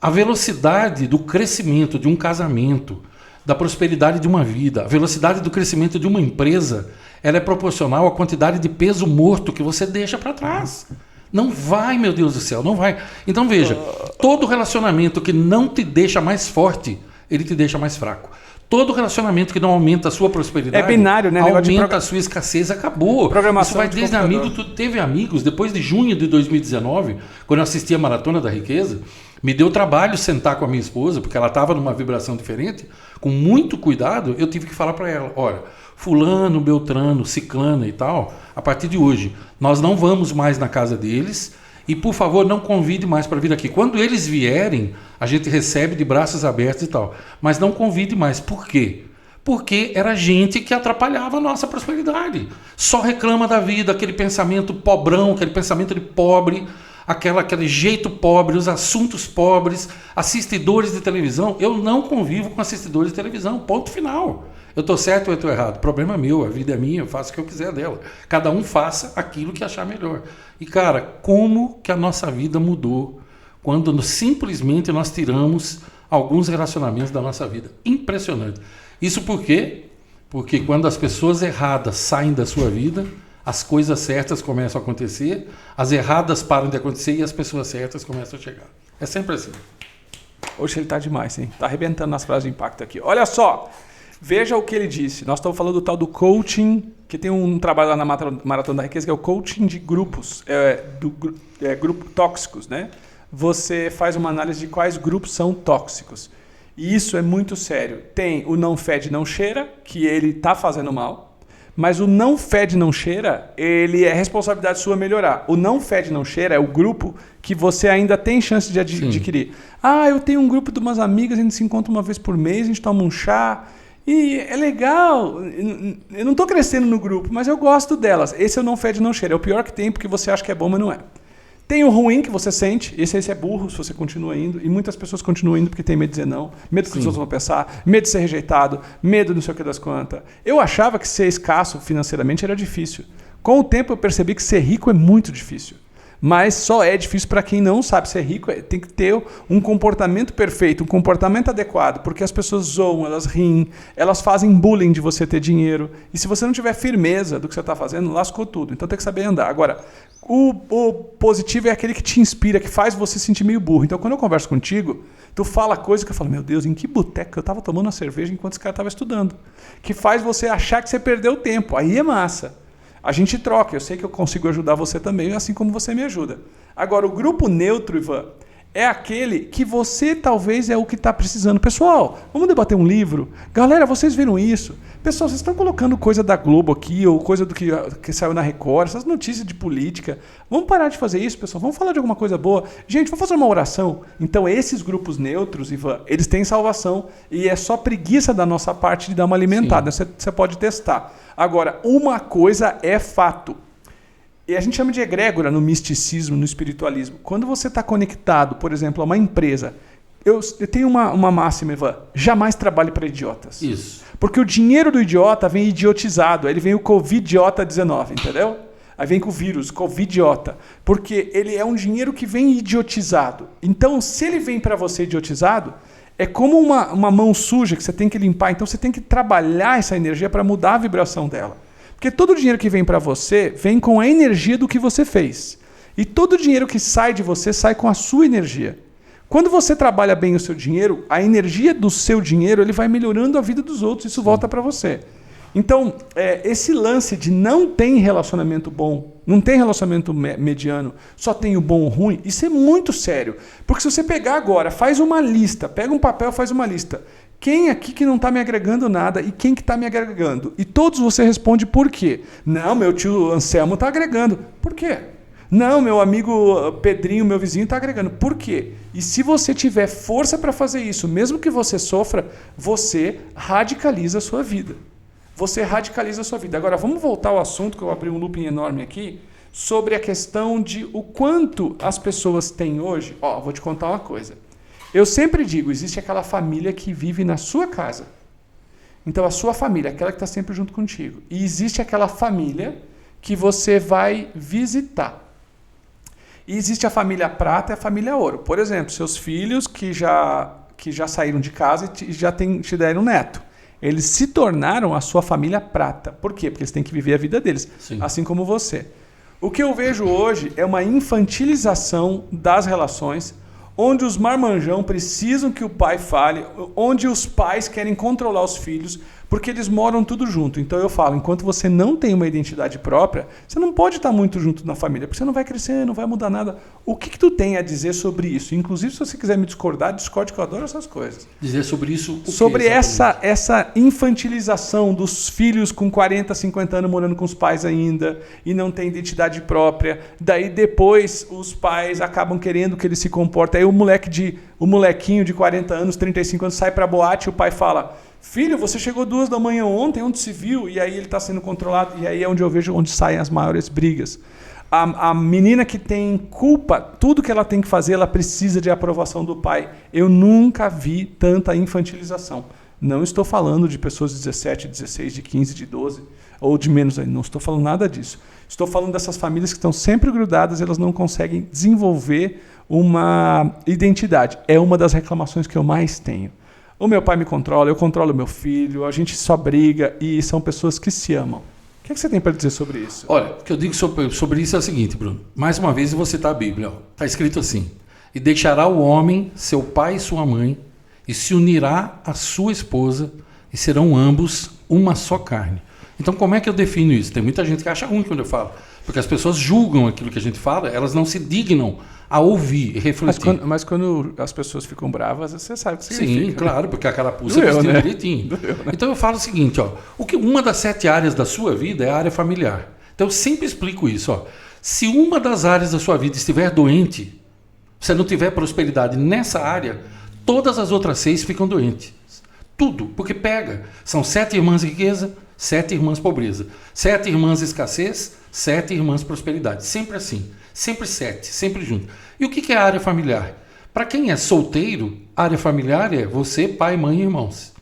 A velocidade do crescimento de um casamento, da prosperidade de uma vida, a velocidade do crescimento de uma empresa, ela é proporcional à quantidade de peso morto que você deixa para trás. Não vai, meu Deus do céu, não vai. Então veja, todo relacionamento que não te deixa mais forte, ele te deixa mais fraco. Todo relacionamento que não aumenta a sua prosperidade, é binário, né? aumenta a sua escassez, acabou. Programação Isso vai desde amigo, tu teve amigos, depois de junho de 2019, quando eu assisti a Maratona da Riqueza, me deu trabalho sentar com a minha esposa, porque ela estava numa vibração diferente, com muito cuidado, eu tive que falar para ela, olha, fulano, beltrano, ciclana e tal, a partir de hoje, nós não vamos mais na casa deles e, por favor, não convide mais para vir aqui. Quando eles vierem, a gente recebe de braços abertos e tal, mas não convide mais. Por quê? Porque era gente que atrapalhava a nossa prosperidade. Só reclama da vida, aquele pensamento pobrão, aquele pensamento de pobre, aquele jeito pobre, os assuntos pobres, assistidores de televisão. Eu não convivo com assistidores de televisão, ponto final. Eu estou certo ou eu estou errado? O problema é meu, a vida é minha, eu faço o que eu quiser dela. Cada um faça aquilo que achar melhor. E cara, como que a nossa vida mudou quando simplesmente nós tiramos alguns relacionamentos da nossa vida? Impressionante. Isso por quê? Porque quando as pessoas erradas saem da sua vida, as coisas certas começam a acontecer, as erradas param de acontecer e as pessoas certas começam a chegar. É sempre assim. Hoje ele tá demais, hein? Tá arrebentando nas frases de impacto aqui. Olha só, veja o que ele disse. Nós estamos falando do tal do coaching, que tem um trabalho lá na Maratona da Riqueza, que é o coaching de grupos, grupo tóxicos, né? Você faz uma análise de quais grupos são tóxicos. E isso é muito sério. Tem o não fede, não cheira, que ele tá fazendo mal. Mas o não fede, não cheira, ele é responsabilidade sua melhorar. O não fede, não cheira é o grupo que você ainda tem chance de adquirir. Ah, eu tenho um grupo de umas amigas, a gente se encontra uma vez por mês, a gente toma um chá. E é legal, eu não estou crescendo no grupo, mas eu gosto delas. Esse é o não fede, não cheira. É o pior que tem, porque você acha que é bom, mas não é. Tem o ruim que você sente, esse é burro se você continua indo, e muitas pessoas continuam indo porque tem medo de dizer não, medo do que os outros vão pensar, medo de ser rejeitado, medo não sei o que das quantas. Eu achava que ser escasso financeiramente era difícil. Com o tempo eu percebi que ser rico é muito difícil. Mas só é difícil para quem não sabe ser rico, tem que ter um comportamento perfeito, um comportamento adequado, porque as pessoas zoam, elas riem, elas fazem bullying de você ter dinheiro, e se você não tiver firmeza do que você está fazendo, lascou tudo. Então tem que saber andar. Agora, o positivo é aquele que te inspira, que faz você se sentir meio burro. Então quando eu converso contigo, tu fala coisa que eu falo, meu Deus, em que boteco eu estava tomando uma cerveja enquanto esse cara estava estudando? Que faz você achar que você perdeu tempo. Aí é massa. A gente troca, eu sei que eu consigo ajudar você também, assim como você me ajuda. Agora, o grupo neutro, Ivan, é aquele que você talvez é o que está precisando. Pessoal, vamos debater um livro? Galera, vocês viram isso? Pessoal, vocês estão colocando coisa da Globo aqui, ou coisa do que saiu na Record, essas notícias de política. Vamos parar de fazer isso, pessoal? Vamos falar de alguma coisa boa? Gente, vamos fazer uma oração? Então, esses grupos neutros, Ivan, eles têm salvação, e é só preguiça da nossa parte de dar uma alimentada. Você pode testar. Agora, uma coisa é fato. E a gente chama de egrégora no misticismo, no espiritualismo. Quando você está conectado, por exemplo, a uma empresa, eu tenho uma máxima, Ivan, jamais trabalhe para idiotas. Isso. Porque o dinheiro do idiota vem idiotizado, aí ele vem o Covidiota-19, entendeu? Aí vem com o vírus, Covidiota. Porque ele é um dinheiro que vem idiotizado. Então, se ele vem para você idiotizado, é como uma mão suja que você tem que limpar. Então você tem que trabalhar essa energia para mudar a vibração dela. Porque todo o dinheiro que vem para você vem com a energia do que você fez. E todo o dinheiro que sai de você sai com a sua energia. Quando você trabalha bem o seu dinheiro, a energia do seu dinheiro ele vai melhorando a vida dos outros. Isso volta para você. Então, esse lance de não tem relacionamento bom, não tem relacionamento mediano, só tem o bom ou o ruim, isso é muito sério. Porque se você pegar agora, faz uma lista, pega um papel, faz uma lista. Quem aqui que não está me agregando nada e quem que está me agregando? E todos você responde por quê? Não, meu tio Anselmo está agregando. Por quê? Não, meu amigo Pedrinho, meu vizinho, está agregando. Por quê? E se você tiver força para fazer isso, mesmo que você sofra, você radicaliza a sua vida. Você radicaliza a sua vida. Agora, vamos voltar ao assunto, que eu abri um looping enorme aqui, sobre a questão de o quanto as pessoas têm hoje. Vou te contar uma coisa. Eu sempre digo, existe aquela família que vive na sua casa. Então, a sua família, aquela que está sempre junto contigo. E existe aquela família que você vai visitar. E existe a família prata e a família ouro. Por exemplo, seus filhos que já saíram de casa e já te deram neto. Eles se tornaram a sua família prata. Por quê? Porque eles têm que viver a vida deles, Sim. assim como você. O que eu vejo hoje é uma infantilização das relações, onde os marmanjão precisam que o pai fale, onde os pais querem controlar os filhos, porque eles moram tudo junto. Então eu falo, enquanto você não tem uma identidade própria, você não pode estar muito junto na família, porque você não vai crescer, não vai mudar nada. O que tu tem a dizer sobre isso? Inclusive, se você quiser me discordar, discorde, que eu adoro essas coisas. Dizer sobre isso o sobre quê, essa infantilização dos filhos com 40, 50 anos morando com os pais ainda e não tem identidade própria. Daí depois os pais acabam querendo que ele se comporte. Aí o molequinho de 40 anos, 35 anos sai pra boate e o pai fala: filho, você chegou 2 da manhã ontem, onde se viu? E aí ele está sendo controlado. E aí é onde eu vejo onde saem as maiores brigas. A menina que tem culpa, tudo que ela tem que fazer, ela precisa de aprovação do pai. Eu nunca vi tanta infantilização. Não estou falando de pessoas de 17, 16, de 15, de 12, ou de menos ainda. Não estou falando nada disso. Estou falando dessas famílias que estão sempre grudadas, elas não conseguem desenvolver uma identidade. É uma das reclamações que eu mais tenho. O meu pai me controla, eu controlo meu filho, a gente só briga e são pessoas que se amam. O que você tem para dizer sobre isso? Olha, o que eu digo sobre isso é o seguinte, Bruno. Mais uma vez eu vou citar a Bíblia. Está escrito assim: e deixará o homem, seu pai e sua mãe, e se unirá à sua esposa, e serão ambos uma só carne. Então, como é que eu defino isso? Tem muita gente que acha ruim quando eu falo, porque as pessoas julgam aquilo que a gente fala, elas não se dignam a ouvir e refletir. Mas quando as pessoas ficam bravas, você sabe o que significa. Sim, claro, porque a carapuça é né? direitinho. Doeu, né? Então eu falo o seguinte, ó, uma das 7 áreas da sua vida é a área familiar. Então eu sempre explico isso. Ó. Se uma das áreas da sua vida estiver doente, se não tiver prosperidade nessa área, todas as outras 6 ficam doentes. Tudo, porque pega. São 7 irmãs riqueza, 7 irmãs pobreza. 7 irmãs escassez, 7 irmãs prosperidade. Sempre assim. Sempre 7, sempre junto. E o que é a área familiar? Para quem é solteiro, a área familiar é você, pai, mãe e irmãos.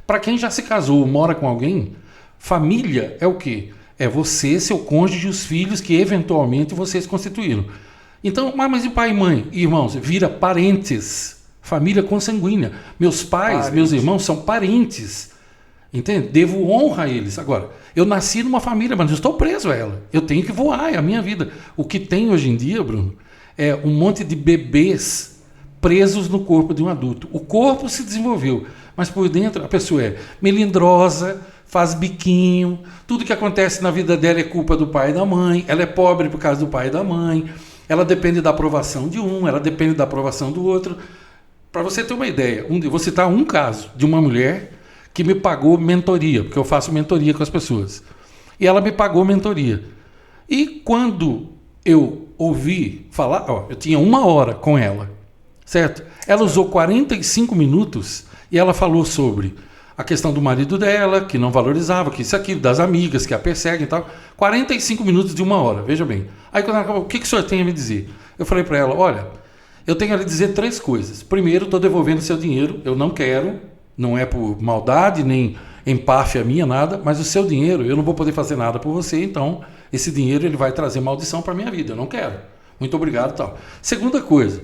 Para quem já se casou ou mora com alguém, família é o quê? É você, seu cônjuge e os filhos que eventualmente vocês constituíram. Então, mas e pai, mãe e irmãos? Vira parentes. Família consanguínea. Meus pais, meus irmãos são parentes. Entende? Devo honra a eles. Agora, eu nasci numa família, mas eu estou preso a ela. Eu tenho que voar, é a minha vida. O que tem hoje em dia, Bruno, é um monte de bebês presos no corpo de um adulto. O corpo se desenvolveu, mas por dentro a pessoa é melindrosa, faz biquinho, tudo que acontece na vida dela é culpa do pai e da mãe, ela é pobre por causa do pai e da mãe, ela depende da aprovação de um, ela depende da aprovação do outro. Para você ter uma ideia, eu vou citar um caso de uma mulher que me pagou mentoria, porque eu faço mentoria com as pessoas. E ela me pagou mentoria. E quando eu ouvi falar, eu tinha 1 hora com ela, certo? Ela usou 45 minutos e ela falou sobre a questão do marido dela, que não valorizava, que isso aqui, das amigas, que a perseguem e tal. 45 minutos de 1 hora, veja bem. Aí quando ela acabou, o que o senhor tem a me dizer? Eu falei para ela, olha, eu tenho a lhe dizer 3 coisas. Primeiro, estou devolvendo seu dinheiro, eu não quero, não é por maldade, nem empáfia minha, nada, mas o seu dinheiro, eu não vou poder fazer nada por você, então esse dinheiro ele vai trazer maldição para a minha vida, eu não quero. Muito obrigado e tal. Segunda coisa,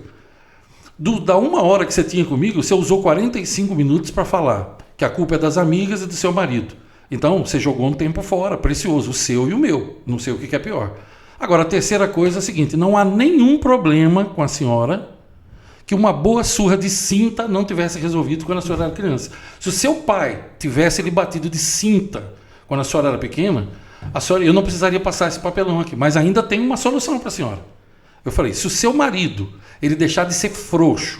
da 1 hora que você tinha comigo, você usou 45 minutos para falar que a culpa é das amigas e do seu marido. Então, você jogou um tempo fora, precioso, o seu e o meu, não sei o que é pior. Agora, a terceira coisa é a seguinte, não há nenhum problema com a senhora que uma boa surra de cinta não tivesse resolvido quando a senhora era criança. Se o seu pai tivesse lhe batido de cinta quando a senhora era pequena, eu não precisaria passar esse papelão aqui, mas ainda tem uma solução para a senhora. Eu falei, se o seu marido ele deixar de ser frouxo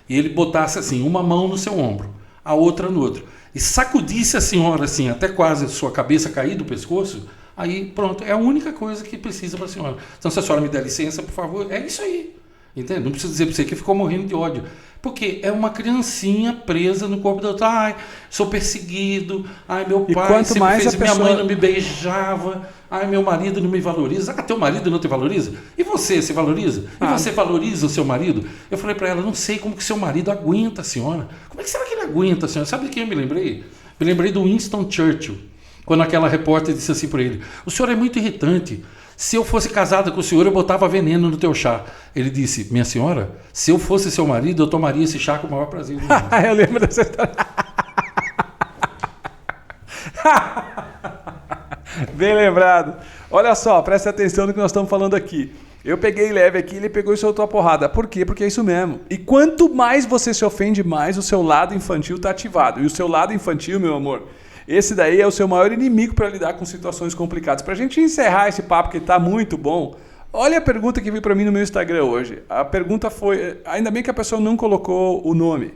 e ele botasse assim, uma mão no seu ombro, a outra no outro, e sacudisse a senhora assim, até quase a sua cabeça cair do pescoço, aí pronto, é a única coisa que precisa para a senhora. Então, se a senhora me der licença, por favor, é isso aí. Entende? Não preciso dizer para você que ficou morrendo de ódio. Porque é uma criancinha presa no corpo da outra. Ai, sou perseguido. Ai, meu pai sempre fez, minha mãe não me beijava. Ai, meu marido não me valoriza. Ah, teu marido não te valoriza? E você se valoriza? E você valoriza o seu marido? Eu falei para ela, não sei como que seu marido aguenta a senhora. Como é que será que ele aguenta a senhora? Sabe de quem eu me lembrei? Me lembrei do Winston Churchill. Quando aquela repórter disse assim para ele, o senhor é muito irritante. Se eu fosse casada com o senhor, eu botava veneno no teu chá. Ele disse, minha senhora, se eu fosse seu marido, eu tomaria esse chá com o maior prazer. Eu lembro dessa história. Bem lembrado. Olha só, preste atenção no que nós estamos falando aqui. Eu peguei leve aqui, ele pegou e soltou a porrada. Por quê? Porque é isso mesmo. E quanto mais você se ofende, mais o seu lado infantil está ativado. E o seu lado infantil, meu amor, esse daí é o seu maior inimigo para lidar com situações complicadas. Para a gente encerrar esse papo que está muito bom, olha a pergunta que veio para mim no meu Instagram hoje. A pergunta foi, ainda bem que a pessoa não colocou o nome,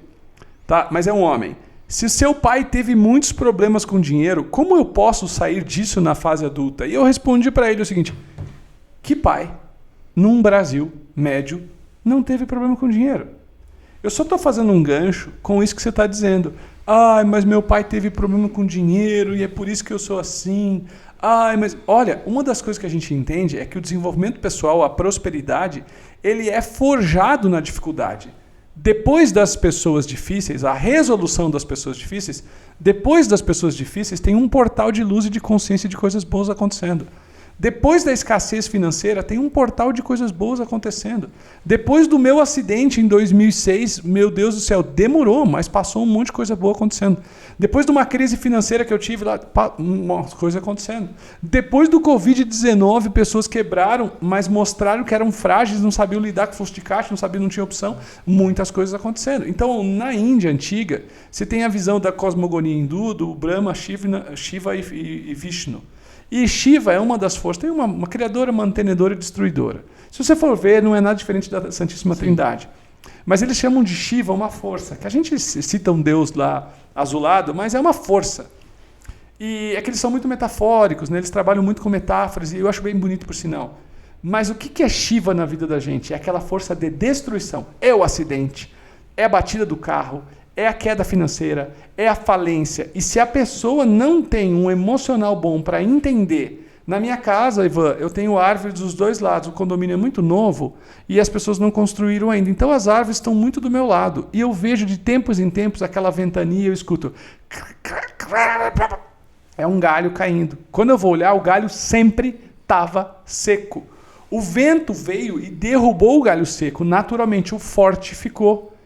tá? Mas é um homem. Se seu pai teve muitos problemas com dinheiro, como eu posso sair disso na fase adulta? E eu respondi para ele o seguinte, que pai, num Brasil médio, não teve problema com dinheiro? Eu só estou fazendo um gancho com isso que você está dizendo. Ai, mas meu pai teve problema com dinheiro e é por isso que eu sou assim. Ai, mas... Olha, uma das coisas que a gente entende é que o desenvolvimento pessoal, a prosperidade, ele é forjado na dificuldade. Depois das pessoas difíceis, a resolução das pessoas difíceis, depois das pessoas difíceis tem um portal de luz e de consciência de coisas boas acontecendo. Depois da escassez financeira, tem um portal de coisas boas acontecendo. Depois do meu acidente em 2006, meu Deus do céu, demorou, mas passou um monte de coisa boa acontecendo. Depois de uma crise financeira que eu tive lá, uma coisa acontecendo. Depois do Covid-19, pessoas quebraram, mas mostraram que eram frágeis, não sabiam lidar com fluxo de caixa, não tinham opção. Muitas coisas acontecendo. Então, na Índia antiga, você tem a visão da cosmogonia hindu, do Brahma, Shiva e Vishnu. E Shiva é uma das forças, tem uma criadora, mantenedora e destruidora. Se você for ver, não é nada diferente da Santíssima Trindade. Mas eles chamam de Shiva uma força, que a gente cita um deus lá azulado, mas é uma força. E é que eles são muito metafóricos, né? Eles trabalham muito com metáforas, e eu acho bem bonito por sinal. Mas o que é Shiva na vida da gente? É aquela força de destruição. É o acidente, é a batida do carro, é a queda financeira, é a falência. E se a pessoa não tem um emocional bom para entender... Na minha casa, Ivan, eu tenho árvores dos dois lados. O condomínio é muito novo e as pessoas não construíram ainda. Então as árvores estão muito do meu lado. E eu vejo de tempos em tempos aquela ventania, eu escuto... É um galho caindo. Quando eu vou olhar, o galho sempre estava seco. O vento veio e derrubou o galho seco. Naturalmente, o forte ficou.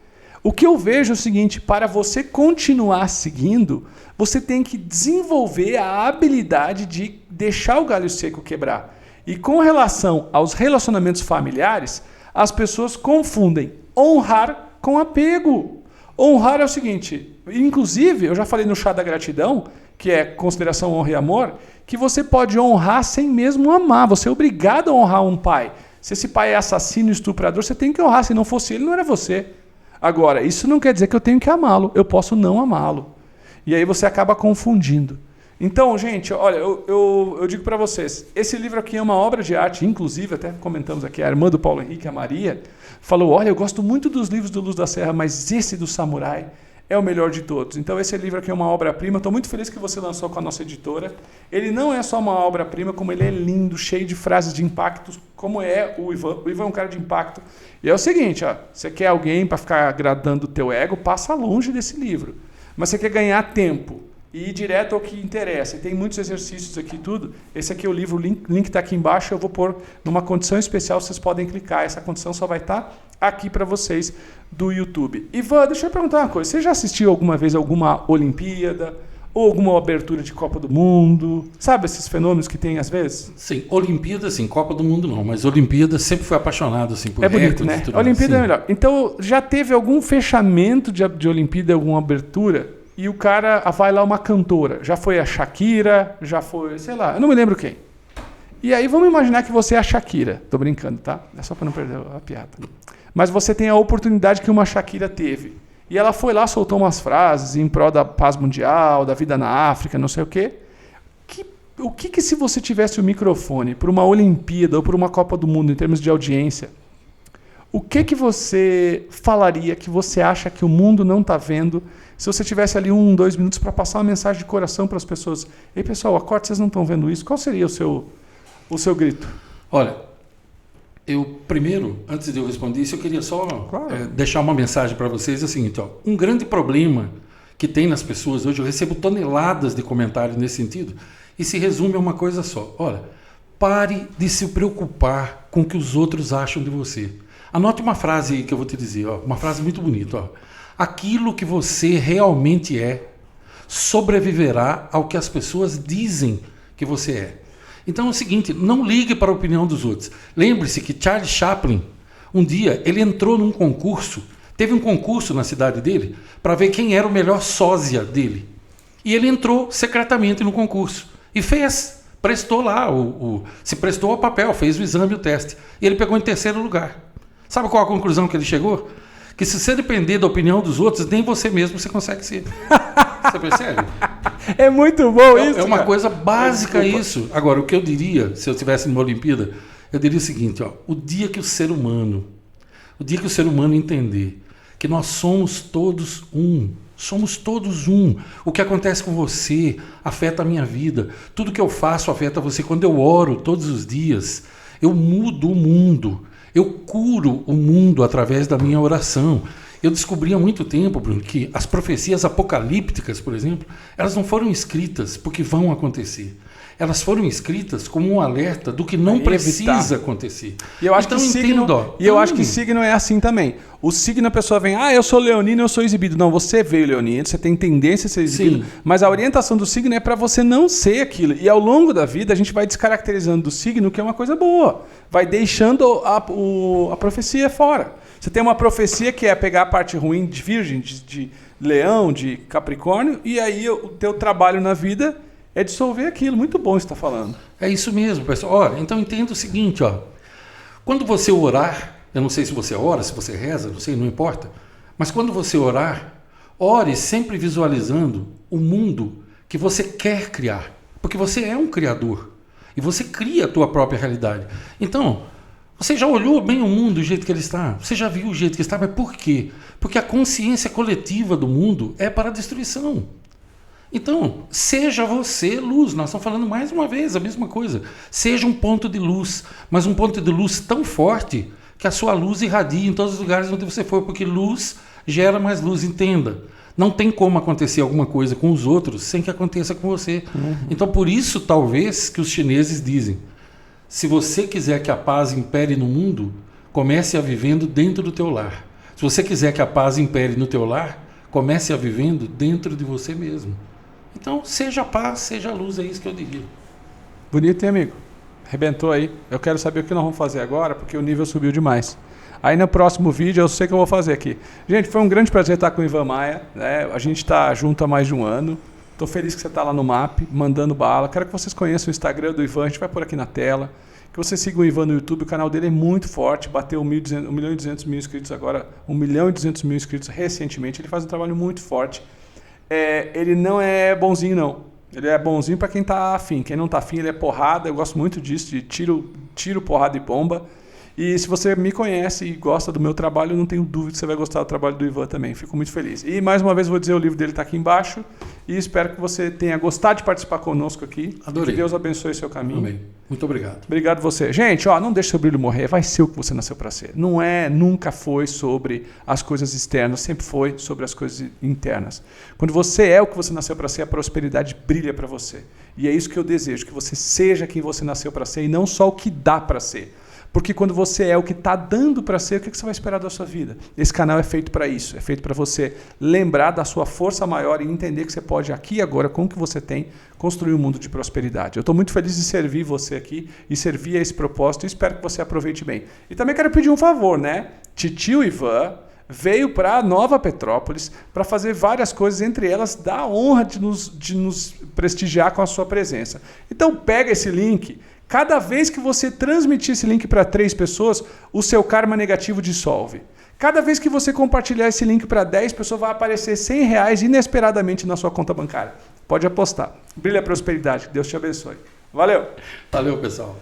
O que eu vejo é o seguinte, para você continuar seguindo, você tem que desenvolver a habilidade de deixar o galho seco quebrar. E com relação aos relacionamentos familiares, as pessoas confundem honrar com apego. Honrar é o seguinte, inclusive, eu já falei no chá da gratidão, que é consideração, honra e amor, que você pode honrar sem mesmo amar. Você é obrigado a honrar um pai. Se esse pai é assassino, estuprador, você tem que honrar. Se não fosse ele, não era você. Agora, isso não quer dizer que eu tenho que amá-lo. Eu posso não amá-lo. E aí você acaba confundindo. Então, gente, olha, eu digo para vocês, esse livro aqui é uma obra de arte, inclusive, até comentamos aqui, a irmã do Paulo Henrique, a Maria, falou, olha, eu gosto muito dos livros do Luz da Serra, mas esse do Samurai é o melhor de todos. Então, esse livro aqui é uma obra-prima. Estou muito feliz que você lançou com a nossa editora. Ele não é só uma obra-prima, como ele é lindo, cheio de frases de impacto, como é o Ivan. O Ivan é um cara de impacto. E é o seguinte, ó, você quer alguém para ficar agradando o teu ego, passa longe desse livro. Mas você quer ganhar tempo e ir direto ao que interessa. E tem muitos exercícios aqui tudo. Esse aqui é o livro, o link está aqui embaixo. Eu vou pôr numa condição especial, vocês podem clicar. Essa condição só vai estar aqui para vocês do YouTube. Ivan, deixa eu perguntar uma coisa. Você já assistiu alguma vez alguma Olimpíada ou alguma abertura de Copa do Mundo? Sabe esses fenômenos que tem às vezes? Sim, Olimpíada sim, Copa do Mundo não, mas Olimpíada sempre fui apaixonado assim, por bonito, né? A Olimpíada é melhor. Então, já teve algum fechamento de Olimpíada, alguma abertura, e o cara vai lá uma cantora. Já foi a Shakira, já foi, sei lá, eu não me lembro quem. E aí vamos imaginar que você é a Shakira. Tô brincando, tá? É só para não perder a piada. Mas você tem a oportunidade que uma Shakira teve. E ela foi lá, soltou umas frases em prol da paz mundial, da vida na África, não sei o quê. O que se você tivesse o microfone para uma Olimpíada ou para uma Copa do Mundo em termos de audiência, o que você falaria que você acha que o mundo não está vendo se você tivesse ali 1, 2 minutos para passar uma mensagem de coração para as pessoas? Ei, pessoal, acorde, vocês não estão vendo isso. Qual seria o seu grito? Olha, eu primeiro, antes de eu responder isso, eu queria só deixar uma mensagem para vocês. É o seguinte, ó, um grande problema que tem nas pessoas hoje, eu recebo toneladas de comentários nesse sentido, e se resume a uma coisa só. Olha, pare de se preocupar com o que os outros acham de você. Anote uma frase aí que eu vou te dizer, ó, uma frase muito bonita. Ó. Aquilo que você realmente é sobreviverá ao que as pessoas dizem que você é. Então é o seguinte, não ligue para a opinião dos outros. Lembre-se que Charles Chaplin, um dia, ele entrou num concurso, teve um concurso na cidade dele, para ver quem era o melhor sósia dele. E ele entrou secretamente no concurso e prestou lá, se prestou ao papel, fez o exame e o teste. E ele pegou em 3º lugar. Sabe qual a conclusão que ele chegou? Que se você depender da opinião dos outros, nem você mesmo você consegue ser. Você percebe? É muito bom isso. É uma coisa básica isso. Agora, o que eu diria, se eu estivesse numa Olimpíada, eu diria o seguinte, ó, o dia que o ser humano entender que nós somos todos um, o que acontece com você afeta a minha vida, tudo que eu faço afeta você. Quando eu oro todos os dias, eu mudo o mundo, eu curo o mundo através da minha oração. Eu descobri há muito tempo, Bruno, que as profecias apocalípticas, por exemplo, elas não foram escritas porque vão acontecer. Elas foram escritas como um alerta do que não precisa acontecer. E eu acho que signo é assim também. O signo, a pessoa vem, eu sou leonino, eu sou exibido. Não, você veio leonino, você tem tendência a ser exibido, mas a orientação do signo é para você não ser aquilo. E ao longo da vida, a gente vai descaracterizando do signo, que é uma coisa boa. Vai deixando a profecia fora. Você tem uma profecia que é pegar a parte ruim de virgem, de leão, de capricórnio, e aí o teu trabalho na vida é dissolver aquilo. Muito bom você estar falando. É isso mesmo, pessoal. Olha, então entenda o seguinte, quando você orar, eu não sei se você ora, se você reza, não sei, não importa, mas quando você orar, ore sempre visualizando o mundo que você quer criar, porque você é um criador e você cria a tua própria realidade. Então, você já olhou bem o mundo do jeito que ele está, você já viu o jeito que está, mas por quê? Porque a consciência coletiva do mundo é para a destruição. Então, seja você luz. Nós estamos falando mais uma vez a mesma coisa. Seja um ponto de luz, mas um ponto de luz tão forte que a sua luz irradie em todos os lugares onde você for, porque luz gera mais luz, entenda. Não tem como acontecer alguma coisa com os outros sem que aconteça com você. Então, por isso, talvez, que os chineses dizem, se você quiser que a paz impere no mundo, comece a vivendo dentro do teu lar. Se você quiser que a paz impere no teu lar, comece a vivendo dentro de você mesmo. Então, seja a paz, seja a luz, é isso que eu diria. Bonito, hein, amigo? Arrebentou aí. Eu quero saber o que nós vamos fazer agora, porque o nível subiu demais. Aí no próximo vídeo eu sei o que eu vou fazer aqui. Gente, foi um grande prazer estar com o Ivan Maia, né? A gente está junto há mais de um ano. Estou feliz que você está lá no MAP, mandando bala. Quero que vocês conheçam o Instagram do Ivan, a gente vai pôr aqui na tela. Que você siga o Ivan no YouTube, o canal dele é muito forte, bateu 1.200.000 inscritos agora, 1.200.000 inscritos recentemente. Ele faz um trabalho muito forte. Ele não é bonzinho, não. Ele é bonzinho para quem tá afim. Quem não tá afim, ele é porrada. Eu gosto muito disso, de tiro, porrada e bomba. E se você me conhece e gosta do meu trabalho, eu não tenho dúvida que você vai gostar do trabalho do Ivan também. Fico muito feliz. E mais uma vez vou dizer, o livro dele está aqui embaixo. E espero que você tenha gostado de participar conosco aqui. Adorei. Que Deus abençoe seu caminho. Amém. Muito obrigado. Obrigado você. Gente, não deixe seu brilho morrer. Vai ser o que você nasceu para ser. Nunca foi sobre as coisas externas. Sempre foi sobre as coisas internas. Quando você é o que você nasceu para ser, a prosperidade brilha para você. E é isso que eu desejo. Que você seja quem você nasceu para ser e não só o que dá para ser. Porque quando você é o que está dando para ser, o que você vai esperar da sua vida? Esse canal é feito para isso. É feito para você lembrar da sua força maior e entender que você pode, aqui e agora, com o que você tem, construir um mundo de prosperidade. Eu estou muito feliz de servir você aqui e servir a esse propósito e espero que você aproveite bem. E também quero pedir um favor, né? Titio Ivan veio para Nova Petrópolis para fazer várias coisas, entre elas da honra de nos prestigiar com a sua presença. Então pega esse link. Cada vez que você transmitir esse link para 3 pessoas, o seu karma negativo dissolve. Cada vez que você compartilhar esse link para 10 pessoas, vai aparecer R$100 inesperadamente na sua conta bancária. Pode apostar. Brilha a prosperidade. Deus te abençoe. Valeu. Valeu, pessoal.